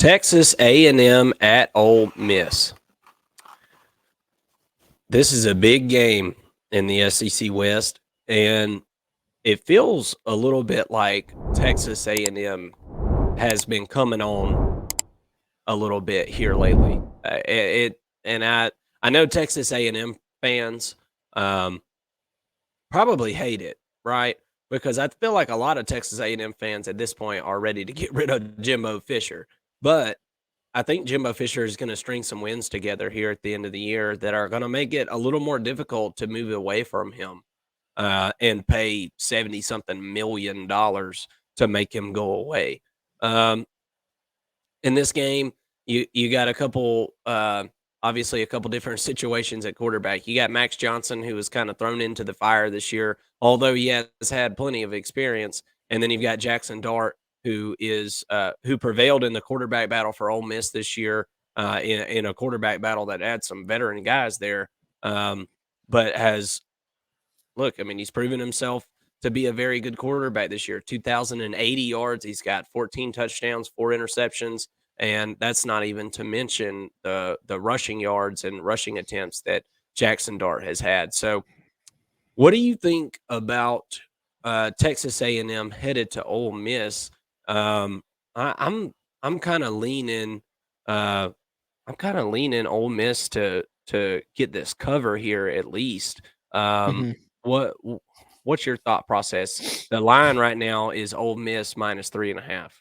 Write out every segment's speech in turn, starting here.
Texas A&M at Ole Miss. This is a big game in the SEC West, and it feels a little bit like Texas A&M has been coming on a little bit here lately. I know Texas A&M fans probably hate it, right? Because I feel like a lot of Texas A&M fans at this point are ready to get rid of Jimbo Fisher, but I think Jimbo Fisher is going to string some wins together here at the end of the year that are going to make it a little more difficult to move away from him and pay 70 something million dollars to make him go away. Um, in this game, you got a couple, obviously a couple different situations at quarterback. You got Max Johnson, who was kind of thrown into the fire this year, although he has had plenty of experience. And then you've got Jackson Dart, who prevailed in the quarterback battle for Ole Miss this year, in a quarterback battle that had some veteran guys there, but has look. I mean, he's proven himself to be a very good quarterback this year. 2,080 yards. He's got 14 touchdowns, 4 interceptions, and that's not even to mention the rushing yards and rushing attempts that Jackson Dart has had. So, what do you think about Texas A&M headed to Ole Miss? I'm kind of leaning. I'm kind of leaning Ole Miss to get this cover here at least. Um, Mhm. what what's your thought process? The line right now is Ole Miss minus 3.5.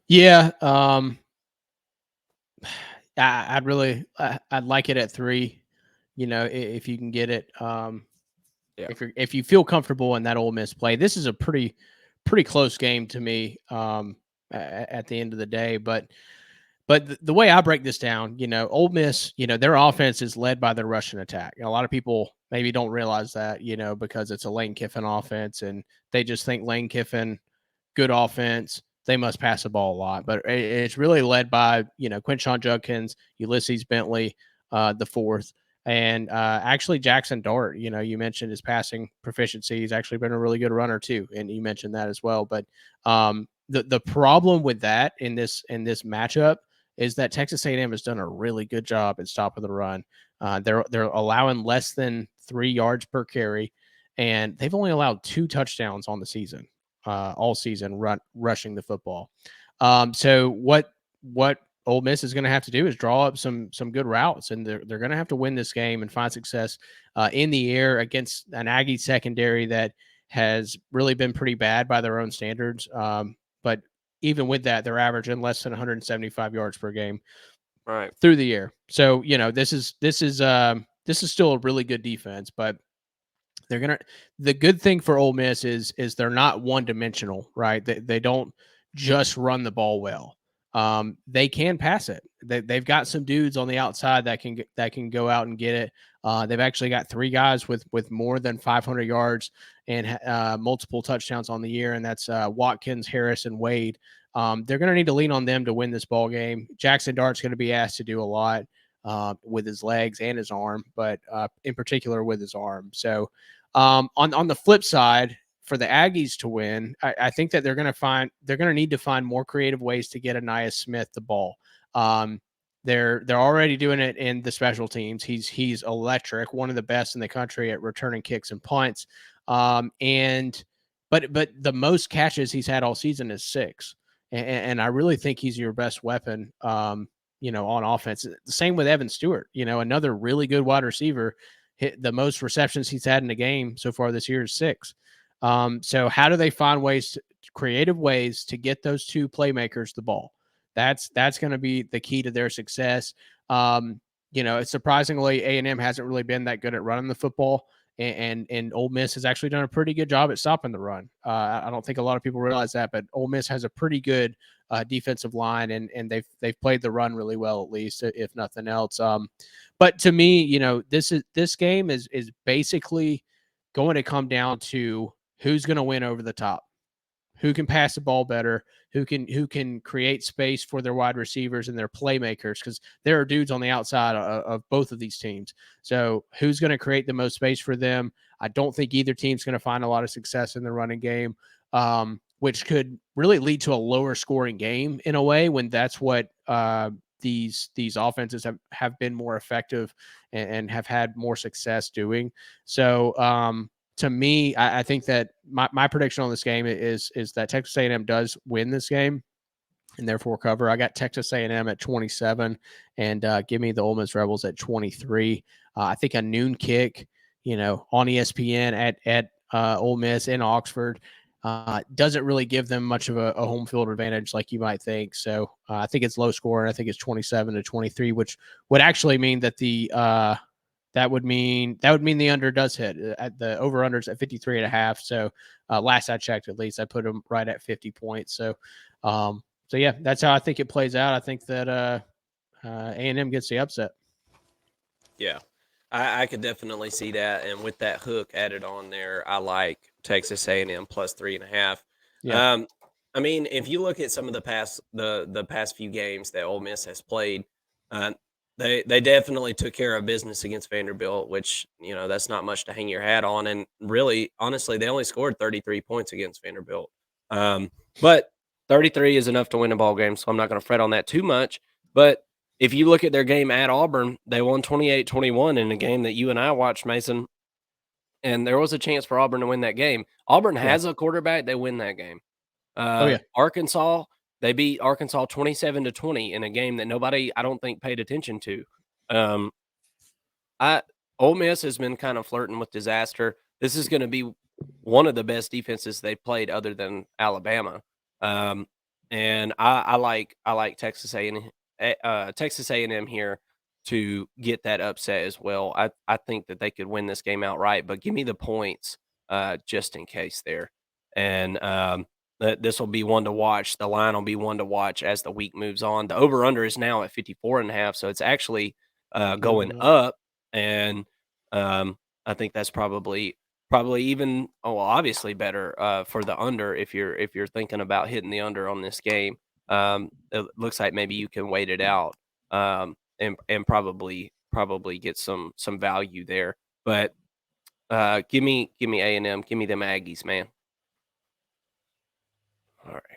Yeah, I'd like it at 3, if you can get it. Yeah, If you feel comfortable in that Ole Miss play. This is a pretty close game to me, at the end of the day, but the way I break this down, Ole Miss, their offense is led by their rushing attack. A lot of people maybe don't realize that, because it's a Lane Kiffin offense and they just think Lane Kiffin, good offense, they must pass the ball a lot. But it's really led by, Quinshon Judkins, Ulysses Bentley, the fourth, and actually Jackson Dart. You mentioned his passing proficiency. He's actually been a really good runner too, and you mentioned that as well. But the problem with that in this matchup is that Texas A&M has done a really good job at stopping the run. They're allowing less than 3 yards per carry, and they've only allowed 2 touchdowns on the season, all season, rushing the football. So what Ole Miss is going to have to do is draw up some good routes, and they're going to have to win this game and find success in the air against an Aggie secondary that has really been pretty bad by their own standards. But even with that, they're averaging less than 175 yards per game right. through the air. So this is still a really good defense, but they're gonna. The good thing for Ole Miss is they're not one dimensional, right? They don't just run the ball well. They can pass it. They've got some dudes on the outside that can go out and get it. They've actually got 3 guys with more than 500 yards and multiple touchdowns on the year, and that's Watkins, Harris, and Wade. They're going to need to lean on them to win this ball game. Jackson Dart's going to be asked to do a lot with his legs and his arm, but in particular with his arm. So on the flip side, for the Aggies to win, I think that they're going to need to find more creative ways to get Anais Smith the ball. They're already doing it in the special teams. He's electric, one of the best in the country at returning kicks and punts. But the most catches he's had all season is 6, and I really think he's your best weapon. On offense. The same with Evan Stewart. Another really good wide receiver. Hit the most receptions he's had in a game so far this year is 6. So how do they find creative ways to get those 2 playmakers the ball? That's going to be the key to their success. Surprisingly, A&M hasn't really been that good at running the football, and Ole Miss has actually done a pretty good job at stopping the run. I don't think a lot of people realize that, but Ole Miss has a pretty good defensive line, and they've played the run really well, at least if nothing else. But to me, this game is basically going to come down to who's going to win over the top, who can pass the ball better, who can create space for their wide receivers and their playmakers, because there are dudes on the outside of both of these teams. So who's going to create the most space for them? I don't think either team's going to find a lot of success in the running game. which could really lead to a lower scoring game in a way when that's what these offenses have been more effective and have had more success doing. So to me, I think that my prediction on this game is that Texas A&M does win this game and therefore cover. I got Texas A&M at 27, and give me the Ole Miss Rebels at 23. I think a noon kick, on ESPN at Ole Miss in Oxford doesn't really give them much of a home field advantage like you might think. So I think it's low scoring. I think it's 27-23, which would actually mean that that would mean the under does hit. At the over unders at 53.5. So last I checked, at least I put them right at 50 points. So yeah, that's how I think it plays out. I think that A&M gets the upset. Yeah, I could definitely see that, and with that hook added on there, I like Texas A&M plus 3.5. Yeah. Um, I mean, if you look at some of the past few games that Ole Miss has played, uh, they definitely took care of business against Vanderbilt, which that's not much to hang your hat on. And really, honestly, they only scored 33 points against Vanderbilt, but 33 is enough to win a ball game, so I'm not going to fret on that too much. But if you look at their game at Auburn, they won 28-21 in a game that you and I watched, Mason, and there was a chance for Auburn to win that game. Auburn Yeah. has a quarterback, they win that game. Oh yeah. Arkansas, they beat Arkansas 27-20 in a game that nobody, I don't think, paid attention to. Um, I Ole Miss has been kind of flirting with disaster. This is going to be one of the best defenses they played, other than Alabama. Um, and I like Texas A&M here to get that upset as well. I think that they could win this game outright, but give me the points just in case there. And this will be one to watch. The line will be one to watch as the week moves on. The over under is now at 54.5, so it's actually going Moving up. up. And I think that's probably even obviously better for the under if you're thinking about hitting the under on this game. It looks like maybe you can wait it out and probably get some value there. But give me A&M, give me them Aggies, man. All right.